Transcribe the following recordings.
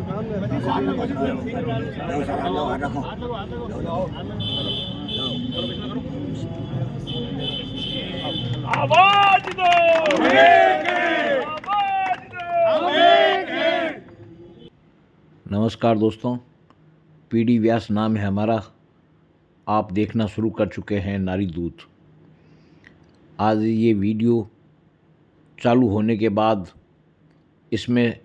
आवाज दो, आवाज दो। नमस्कार दोस्तों, पीडी व्यास नाम है हमारा। आप देखना शुरू कर चुके हैं नारी दूत। आज ये वीडियो चालू होने के बाद इसमें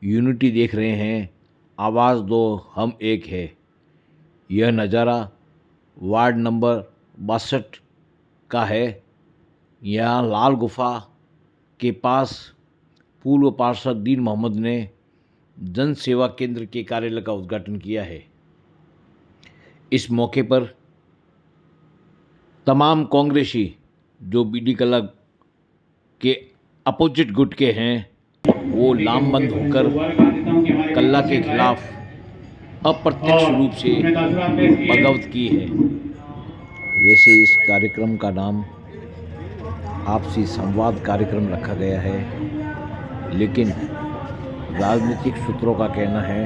यूनिटी देख रहे हैं, आवाज़ दो हम एक है। यह नज़ारा वार्ड नंबर 62 का है। यहाँ लाल गुफा के पास पूर्व पार्षद दीन मोहम्मद ने जन सेवा केंद्र के कार्यालय का उद्घाटन किया है। इस मौके पर तमाम कांग्रेसी जो बीडी कल्ला के अपोजिट गुट के हैं वो लामबंद होकर कल्ला के खिलाफ अप्रत्यक्ष रूप से बगावत की है। वैसे इस कार्यक्रम का नाम आपसी संवाद कार्यक्रम रखा गया है, लेकिन राजनीतिक सूत्रों का कहना है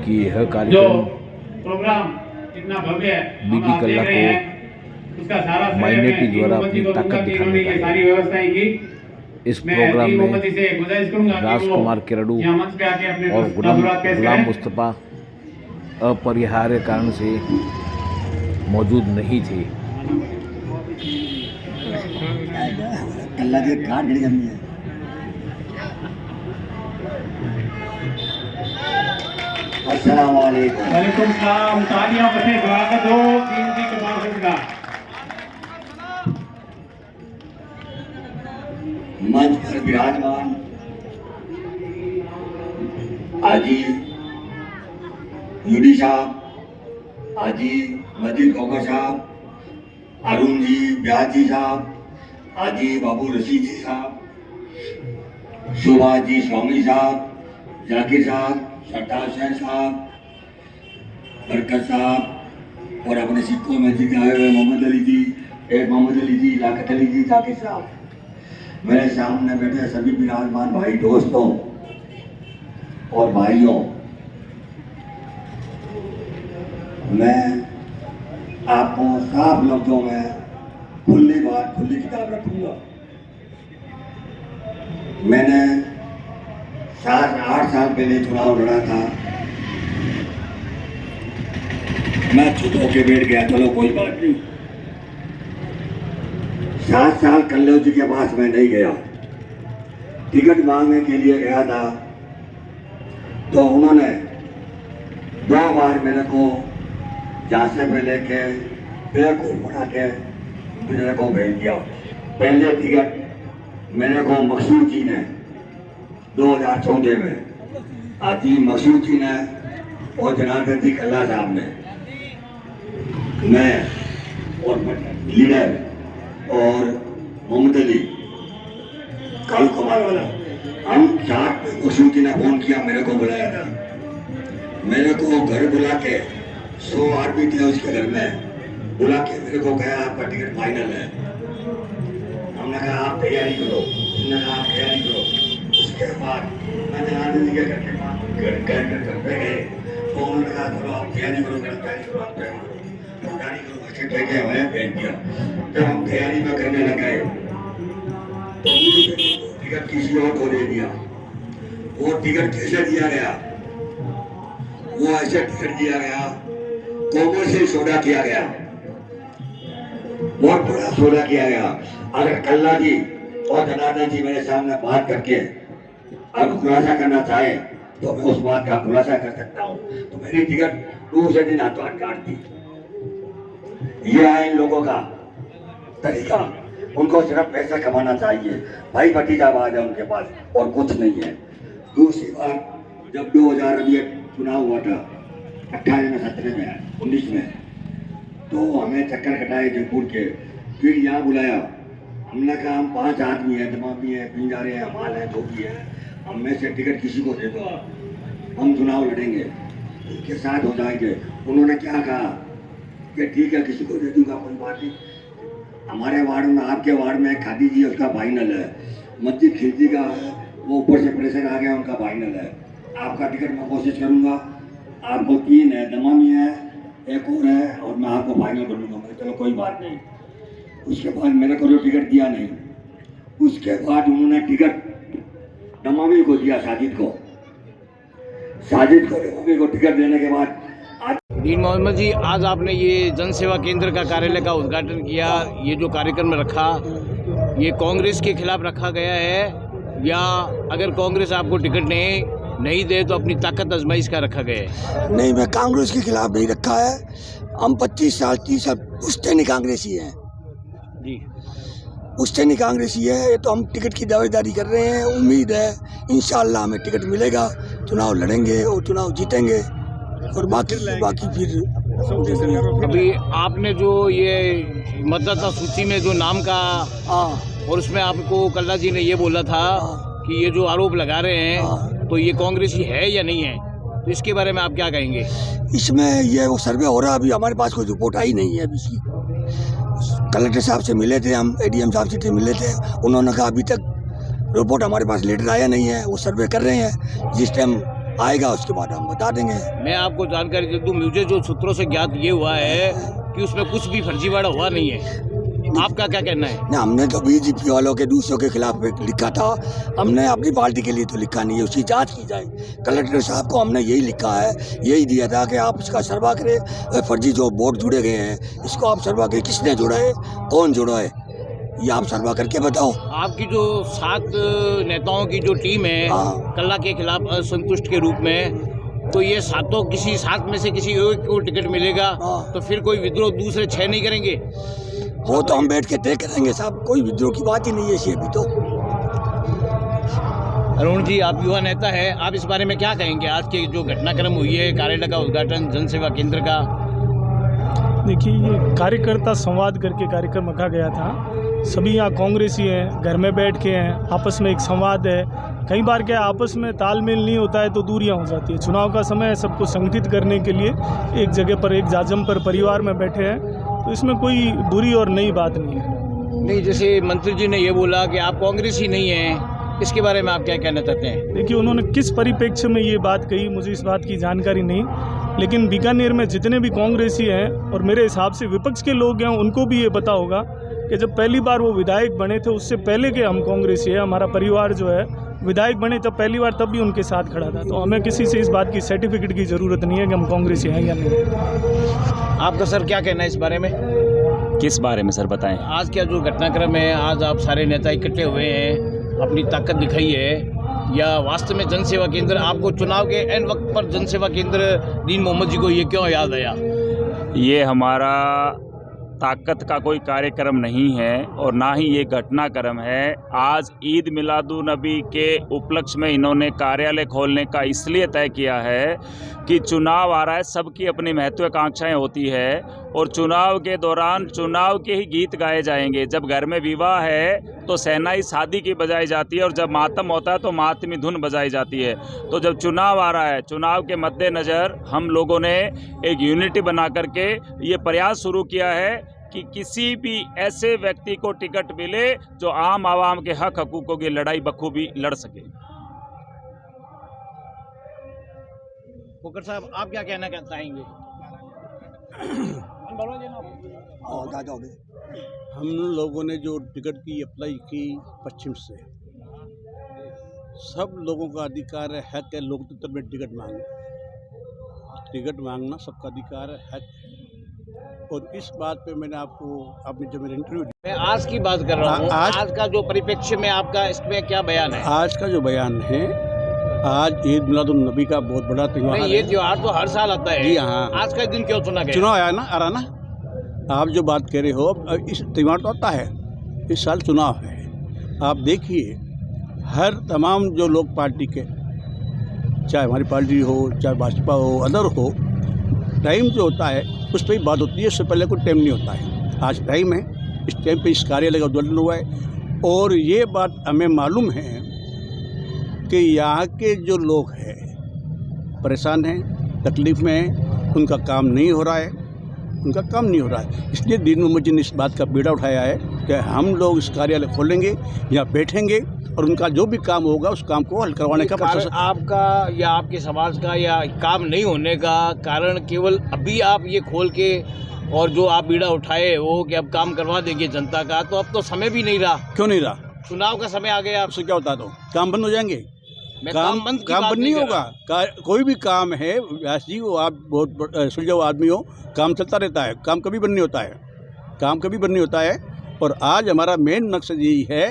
कि यह कार्यक्रम बीडी कल्ला को माइनॉरिटी द्वारा अपनी ताकत दिखाने का है। इस प्रोग्राम में राजकुमार केरडू और गुलाम मुस्तफ़ा अपरिहार्य कारण से मौजूद नहीं थे। अस्सलाम वालेकुम। वालेकुम सलाम। तालियां बसे स्वागत हो कीमती के पार्षद का। मंच पर विराजमान आजी यूडी साहब, आजी मजीद खोखर साहब, अरुण जी, ब्याज जी साहब, आजी बाबू रशीद जी साहब, सुभाष जी स्वामी साहब, जाकिर साहब, सरदार हुसैन साहब, बरकत साहब और अपने सिक्कों में जी आए हुए मोहम्मद अली जी, मोहम्मद अली जी, लाकत अली जी, जाकिर साहब, मेरे सामने बैठे सभी विराजमान भाई दोस्तों और भाइयों, मैं आपको साफ लफ्जों में खुली बात खुली किताब रखूंगा। मैंने 7-8 साल पहले चुनाव लड़ा था। मैं चुप होके बैठ गया, चलो कोई बात नहीं। 7 साल कल्लू जी के पास मैं नहीं गया, टिकट मांगने के लिए गया था तो उन्होंने 2 बार मेरे को झांसे पे लेके बेवकूफ बना के मेरे को भेज दिया। पहले टिकट मेरे को मकसूद जी ने 2014 में, आती मकसूद जी ने और जनार्दन जी कल्ला साहब ने, मैं और लीडर और मोहम्मद अली कालू कुमार वाला, हम 4 मकसूद जी ने फोन किया, मेरे को बुलाया था। मेरे को घर बुला के 100 आदमी थे उसके घर में, बुला के मेरे को कहा आपका टिकट फाइनल है। हमने कहा आप तैयारी करो, हमने कहा आप तैयारी करो। उसके बाद मैंने आनंद जी के घर के पास घर पे गए तो उन्होंने कहा चलो आप तैयारी करो, तैयारी करो, आप तैयारी करो, तैयारी करो, अच्छे तरीके हमें भेज दिया। जब हम तैयारी में करने लग गए तो टिकट किसी और को दे दिया। वो टिकट कैसे दिया गया? वो ऐसे टिकट दिया गया, कॉमर्शियल सौदा किया गया, बहुत बड़ा सौदा किया गया। अगर कल्ला जी और जनार्दन जी मेरे सामने बात करके अगर खुलासा करना चाहे तो मैं उस बात का खुलासा कर सकता हूँ। तो मेरी टिकट दूसरे दिन हाथों काट दी। ये है इन लोगों का तरीका, उनको सिर्फ पैसा कमाना चाहिए, भाई भतीजावाद है उनके पास और कुछ नहीं है। दूसरी बात, जब 2000 अभी चुनाव हुआ था 18 में, 17 में, 19 में, तो हमें चक्कर कटाए जयपुर के, फिर यहाँ बुलाया। हमने कहा हम 5 आदमी हैं, दमामी है, पिंजारे हैं, हमाल है, जो भी है, हम में से टिकट किसी को दे दो, हम चुनाव लड़ेंगे, उनके साथ हो जाएंगे। उन्होंने क्या कहा कि ठीक है किसी को दे दूंगा, कोई बात नहीं। हमारे वार्ड में, आपके वार्ड में खादी जी उसका फाइनल है, मस्जिद खिलजी का है, वो ऊपर से प्रेशर आ गया, उनका फाइनल है। आपका टिकट मैं कोशिश करूँगा। आपको 3 है, दमामी है, एक और है, और मैं आपको फाइनल कर लूँगा। मैं चलो कोई बात नहीं। उसके बाद मेरे को जो टिकट दिया नहीं, उसके बाद उन्होंने टिकट दमामी को दिया, साजिद को दमामी को टिकट देने के बाद दीन मोहम्मद जी, आज आपने ये जन सेवा केंद्र का कार्यालय का उद्घाटन किया। ये जो कार्यक्रम रखा, ये कांग्रेस के खिलाफ रखा गया है या अगर कांग्रेस आपको टिकट नहीं दे तो अपनी ताकत आजमाइश का रखा गया है? नहीं, मैं कांग्रेस के खिलाफ नहीं रखा है। हम 25 साल 30 साल पुश्तैनी कांग्रेसी हैं जी, पुश्तैनी कांग्रेसी है। ये तो हम टिकट की दावेदारी कर रहे हैं। उम्मीद है इंशाअल्लाह हमें टिकट मिलेगा, चुनाव लड़ेंगे और चुनाव जीतेंगे, और बाकी फिर अभी आपने जो ये मतदाता सूची में जो नाम का, और उसमें आपको कल्ला जी ने ये बोला था कि ये जो आरोप लगा रहे हैं तो ये कांग्रेसी है या नहीं है, तो इसके बारे में आप क्या कहेंगे? इसमें ये वो सर्वे हो रहा, अभी हमारे पास कोई रिपोर्ट आई नहीं है। अभी कलेक्टर साहब से मिले थे हम, ADM साहब से मिले थे, उन्होंने कहा अभी तक रिपोर्ट हमारे पास लेटर आया नहीं है, वो सर्वे कर रहे हैं, जिस टाइम आएगा उसके बाद हम बता देंगे। मैं आपको जानकारी दे दूं, मुझे जो सूत्रों से ज्ञात ये हुआ है कि उसमें कुछ भी फर्जीवाड़ा हुआ नहीं है। आपका क्या कहना है? ना, हमने तो BJP वालों के दूसरों के खिलाफ लिखा था, हमने अपनी पार्टी के लिए तो लिखा नहीं है। उसकी जांच की जाए। कलेक्टर साहब को हमने यही लिखा है, यही दिया था कि आप इसका सर्वा करें, फर्जी जो वोट जुड़े गए हैं इसको आप सर्वा करें, किसने जोड़ा है, कौन जोड़ा है, ये आप सर्वा करके बताओ। आपकी जो 7 नेताओं की जो टीम है कल्ला के खिलाफ असंतुष्ट के रूप में, तो ये 7 में से किसी एक को टिकट मिलेगा तो फिर कोई विद्रोह दूसरे 6 नहीं करेंगे? वो तो हम बैठ के तय करेंगे साहब, कोई विद्रोह की बात ही नहीं है अभी तो। अरुण जी, आप युवा नेता है, आप इस बारे में क्या कहेंगे? आज के जो घटनाक्रम हुई है, कार्यालय का उद्घाटन जन सेवा केंद्र का, देखिए ये कार्यकर्ता संवाद करके कार्यक्रम रखा गया था। सभी यहाँ कांग्रेसी हैं, घर में बैठ के हैं, आपस में एक संवाद है। कई बार क्या आपस में तालमेल नहीं होता है तो दूरियां हो जाती है। चुनाव का समय है, सबको संगठित करने के लिए एक जगह पर, एक जाजम पर परिवार में बैठे हैं, तो इसमें कोई बुरी और नई बात नहीं है। नहीं, जैसे मंत्री जी ने ये बोला कि आप कांग्रेसी नहीं हैं, इसके बारे में आप क्या कहना चाहते हैं? देखिए उन्होंने किस परिप्रेक्ष्य में ये बात कही, मुझे इस बात की जानकारी नहीं, लेकिन बीकानेर में जितने भी कांग्रेसी हैं और मेरे हिसाब से विपक्ष के लोग हैं, उनको भी ये पता होगा कि जब पहली बार वो विधायक बने थे उससे पहले के हम कांग्रेसी है। हमारा परिवार जो है विधायक बने तब पहली बार, तब भी उनके साथ खड़ा था। तो हमें किसी से इस बात की सर्टिफिकेट की ज़रूरत नहीं है कि हम कांग्रेसी हैं या नहीं। आपका सर क्या कहना है इस बारे में? किस बारे में सर बताएं? आज का जो घटनाक्रम है, आज आप सारे नेता इकट्ठे हुए हैं, अपनी ताकत दिखाई है, या वास्तव में जन सेवा केंद्र आपको चुनाव के एन वक्त पर जन सेवा केंद्र दीन मोहम्मद जी को ये क्यों याद आया? ये हमारा ताकत का कोई कार्यक्रम नहीं है और ना ही ये घटनाक्रम है। आज ईद मिलादुन्नबी के उपलक्ष्य में इन्होंने कार्यालय खोलने का इसलिए तय किया है कि चुनाव आ रहा है, सबकी अपनी महत्वाकांक्षाएं होती है और चुनाव के दौरान चुनाव के ही गीत गाए जाएंगे। जब घर में विवाह है तो शहनाई शादी की बजाई जाती है और जब मातम होता है तो मातमी धुन बजाई जाती है। तो जब चुनाव आ रहा है, चुनाव के मद्देनज़र हम लोगों ने एक यूनिटी बना करके ये प्रयास शुरू किया है कि किसी भी ऐसे व्यक्ति को टिकट मिले जो आम आवाम के हक हकूक़ों की लड़ाई बखूबी लड़ सके। खोकर साहब, आप क्या कहना चाहेंगे? हम लोगों ने जो टिकट की अप्लाई की पश्चिम से, सब लोगों का अधिकार है, हक है लोकतंत्र में टिकट मांगना सबका अधिकार है, हक है। और इस बात पे मैंने आपको आपने जब मेरा इंटरव्यू, मैं आज की बात कर रहा हूँ, आज का जो परिप्रेक्ष्य में आपका इसमें क्या बयान है? आज का जो बयान है, आज ईद मिलादुन्नबी का बहुत बड़ा त्यौहार है। ये त्यौहार तो हर साल आता है। जी हाँ। आज का दिन क्यों चुना गया? चुनाव आया ना, आ रहा ना, आप जो बात कह रहे हो, अब इस त्यौहार तो आता है, इस साल चुनाव है। आप देखिए हर तमाम जो लोग पार्टी के, चाहे हमारी पार्टी हो, चाहे भाजपा हो, अदर हो, टाइम जो होता है उस पर ही बात होती है, उससे पहले कोई टाइम नहीं होता है। आज टाइम है, इस टाइम पे इस कार्यालय का उद्घाटन हुआ है और ये बात हमें मालूम है कि यहाँ के जो लोग हैं परेशान हैं, तकलीफ़ में हैं, उनका काम नहीं हो रहा है, इसलिए दीन मोहम्मद जी ने इस बात का बीड़ा उठाया है कि हम लोग इस कार्यालय खोलेंगे या बैठेंगे और उनका जो भी काम होगा उस काम को हल करवाने का कारण प्रशासन। आपका या आपके समाज का या काम नहीं होने का कारण केवल अभी आप ये खोल के और जो आप बीड़ा उठाए वो कि अब काम करवा देंगे जनता का, तो अब तो समय भी नहीं रहा, क्यों नहीं रहा? चुनाव का समय आ गया। आपसे क्या होता तो काम बंद हो जाएंगे? काम बंद की काम बात बंद नहीं कर होगा। कोई भी काम है व्यास जी, वो आप बहुत सुलझाऊ आदमी हो, काम चलता रहता है, काम कभी बंद नहीं होता है, काम कभी बंद नहीं होता है। और आज हमारा मेन मकसद यही है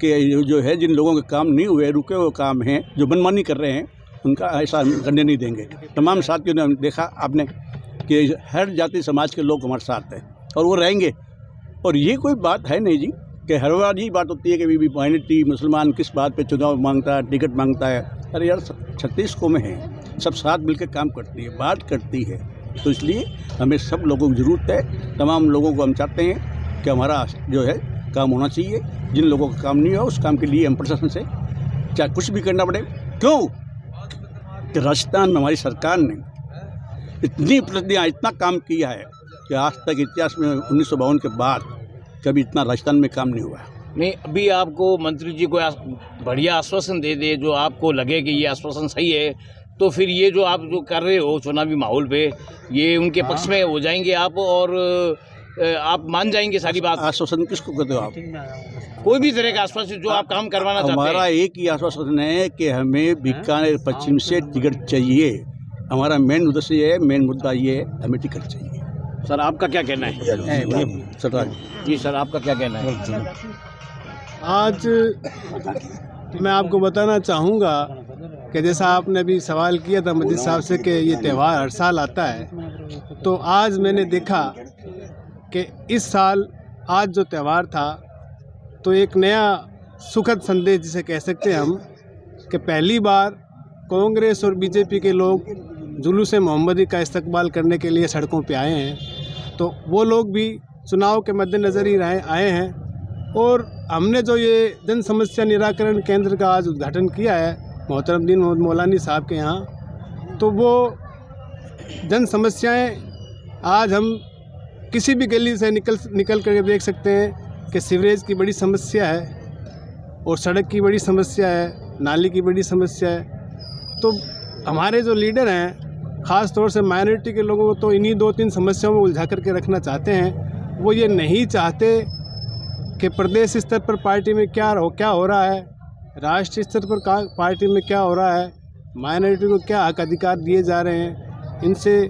कि जो है जिन लोगों के काम नहीं हुए, रुके हुए काम हैं, जो मनमानी कर रहे हैं, उनका ऐसा हम करने नहीं देंगे। तमाम साथियों ने देखा आपने कि हर जाति समाज के लोग हमारे साथ हैं और वो रहेंगे। और ये कोई बात है नहीं जी कि हर बार यही बात होती है कि भी माइनॉरिटी मुसलमान किस बात पे चुनाव मांगता है, टिकट मांगता है। अरे यार 36 कौमें हैं, सब साथ मिलकर काम करती है, बात करती है। तो इसलिए हमें सब लोगों की ज़रूरत है, तमाम लोगों को हम चाहते हैं कि हमारा जो है काम होना चाहिए। जिन लोगों का काम नहीं हुआ उस काम के लिए हम प्रशासन से चाहे कुछ भी करना पड़े। क्यों कि राजस्थान में हमारी सरकार ने इतनी उपलब्धियाँ, इतना काम किया है कि आज तक इतिहास में 1952 के बाद कभी इतना राजस्थान में काम नहीं हुआ। नहीं, अभी आपको मंत्री जी को बढ़िया आश्वासन दे दे, जो आपको लगे कि ये आश्वासन सही है, तो फिर ये जो आप जो कर रहे हो चुनावी माहौल पे, ये उनके पक्ष में हो जाएंगे आप और आप मान जाएंगे सारी बात। आश्वासन किसको कहते हो आप? कोई भी तरह का आश्वासन जो आप काम करवाना चाहते हैं। हमारा एक ही आश्वासन है कि हमें बीकानेर पश्चिम से टिकट चाहिए। हमारा मेन उद्देश्य है, मेन मुद्दा ये है, हमें टिकट चाहिए। सर आपका क्या कहना है? जी सर, आपका क्या कहना है? आज मैं आपको बताना चाहूँगा कि जैसा आपने अभी सवाल किया था मजीद साहब से कि ये त्यौहार हर साल आता है, तो आज मैंने देखा कि इस साल आज जो त्यौहार था तो एक नया सुखद संदेश जिसे कह सकते हैं हम, कि पहली बार कांग्रेस और बीजेपी के लोग जुलूस मोहम्मदी का इस्तकबाल करने के लिए सड़कों पे आए हैं। तो वो लोग भी चुनाव के मद्देनज़र ही आए हैं। और हमने जो ये जन समस्या निराकरण केंद्र का आज उद्घाटन किया है मोहतरम दीन मोहम्मद मौलानी साहब के यहाँ, तो वो जन समस्याएं आज हम किसी भी गली से निकल कर देख सकते हैं कि सीवरेज की बड़ी समस्या है और सड़क की बड़ी समस्या है, नाली की बड़ी समस्या है। तो हमारे जो लीडर हैं, ख़ास तौर से माइनॉरिटी के लोगों को तो इन्हीं 2-3 समस्याओं में उलझा करके रखना चाहते हैं। वो ये नहीं चाहते कि प्रदेश स्तर पर पार्टी में क्या हो रहा है, राष्ट्रीय स्तर पर पार्टी में क्या हो रहा है, माइनॉरिटी को क्या हक अधिकार दिए जा रहे हैं, इनसे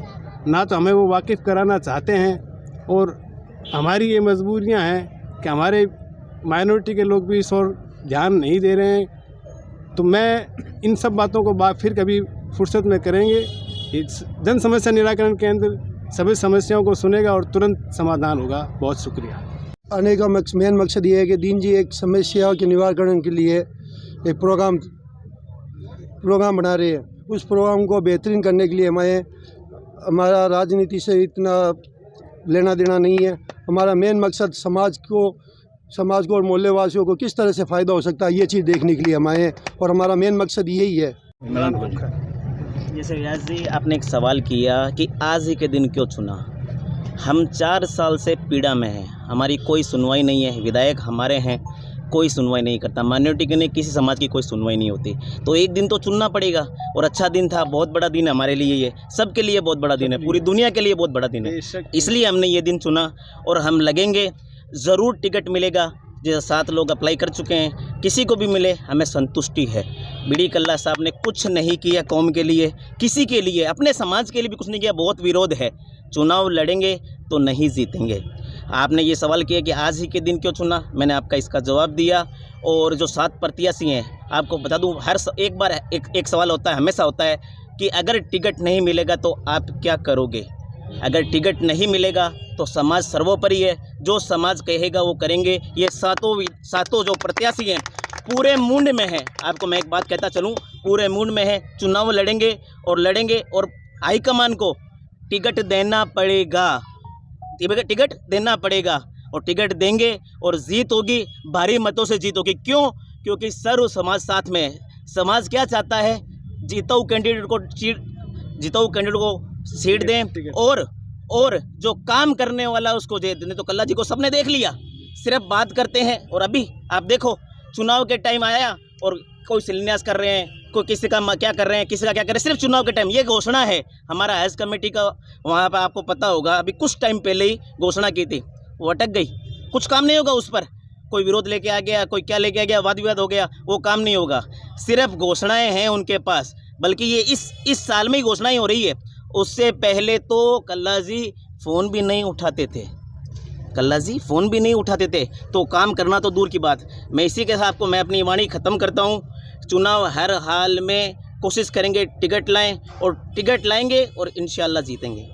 ना तो हमें वो वाकिफ़ कराना चाहते हैं। और हमारी ये मजबूरियां हैं कि हमारे माइनॉरिटी के लोग भी इस और ध्यान नहीं दे रहे हैं। तो मैं इन सब बातों को फिर कभी फुर्सत में करेंगे। इस जन समस्या निराकरण केंद्र सभी समस्याओं को सुनेगा और तुरंत समाधान होगा। बहुत शुक्रिया। आने का मेन मकसद ये है कि दीन जी एक समस्या के निवारण के लिए एक प्रोग्राम बना रहे हैं। उस प्रोग्राम को बेहतरीन करने के लिए हमारा राजनीति से इतना लेना देना नहीं है। हमारा मेन मकसद समाज को और मोहल्ले वासियों को किस तरह से फ़ायदा हो सकता है, ये चीज़ देखने के लिए हम आए हैं और हमारा मेन मकसद यही है। जैसे व्यास जी आपने एक सवाल किया कि आज ही के दिन क्यों चुना। हम 4 साल से पीड़ा में हैं, हमारी कोई सुनवाई नहीं है। विधायक हमारे हैं, कोई सुनवाई नहीं करता। माइनॉरिटी के लिए किसी समाज की कोई सुनवाई नहीं होती। तो एक दिन तो चुनना पड़ेगा और अच्छा दिन था, बहुत बड़ा दिन है हमारे लिए, ये सबके लिए बहुत बड़ा दिन है, पूरी दुनिया के लिए बहुत बड़ा दिन है। इसलिए हमने ये दिन चुना और हम लगेंगे, ज़रूर टिकट मिलेगा। जैसे 7 लोग अप्लाई कर चुके हैं, किसी को भी मिले हमें संतुष्टि है। बीडी कल्ला साहब ने कुछ नहीं किया कौम के लिए, किसी के लिए, अपने समाज के लिए भी कुछ नहीं किया। बहुत विरोध है। चुनाव लड़ेंगे तो नहीं जीतेंगे। आपने ये सवाल किया कि आज ही के दिन क्यों चुना, मैंने आपका इसका जवाब दिया। और जो 7 प्रत्याशी हैं, आपको बता दूं, एक बार एक सवाल होता है, हमेशा होता है कि अगर टिकट नहीं मिलेगा तो आप क्या करोगे। अगर टिकट नहीं मिलेगा तो समाज सर्वोपरि है, जो समाज कहेगा वो करेंगे। ये सातों जो प्रत्याशी हैं पूरे मूड में है। आपको मैं एक बात कहता चलूँ, पूरे मूड में है। चुनाव लड़ेंगे और हाईकमान को टिकट देना पड़ेगा, टिकट देना पड़ेगा और टिकट देंगे और जीत होगी, भारी मतों से जीत होगी। क्यों? क्योंकि सर्व समाज साथ में है। समाज क्या चाहता है, जीता हुआ कैंडिडेट को सीट दें और जो काम करने वाला उसको दे दें। तो कल्ला जी को सबने देख लिया, सिर्फ बात करते हैं। और अभी आप देखो चुनाव के टाइम आया और कोई शिलान्यास कर रहे हैं, कोई किसी का क्या कर रहे हैं, किसी का क्या कर रहे हैं, सिर्फ चुनाव के टाइम। ये घोषणा है हमारा हज कमेटी का, वहाँ पर आपको पता होगा अभी कुछ टाइम पहले ही घोषणा की थी, वो अटक गई। कुछ काम नहीं होगा उस पर, कोई विरोध लेके आ गया, कोई क्या लेके आ गया, वाद विवाद हो गया, वो काम नहीं होगा। सिर्फ घोषणाएं हैं उनके पास, बल्कि ये इस साल में ही घोषणाएं हो रही है। उससे पहले तो कल्ला जी फ़ोन भी नहीं उठाते थे, कल्ला जी फ़ोन भी नहीं उठाते थे, तो काम करना तो दूर की बात। मैं इसी के साथ मैं अपनी वाणी ख़त्म करता हूँ। चुनाव हर हाल में कोशिश करेंगे टिकट लाएं, और टिकट लाएंगे और इंशाल्लाह जीतेंगे।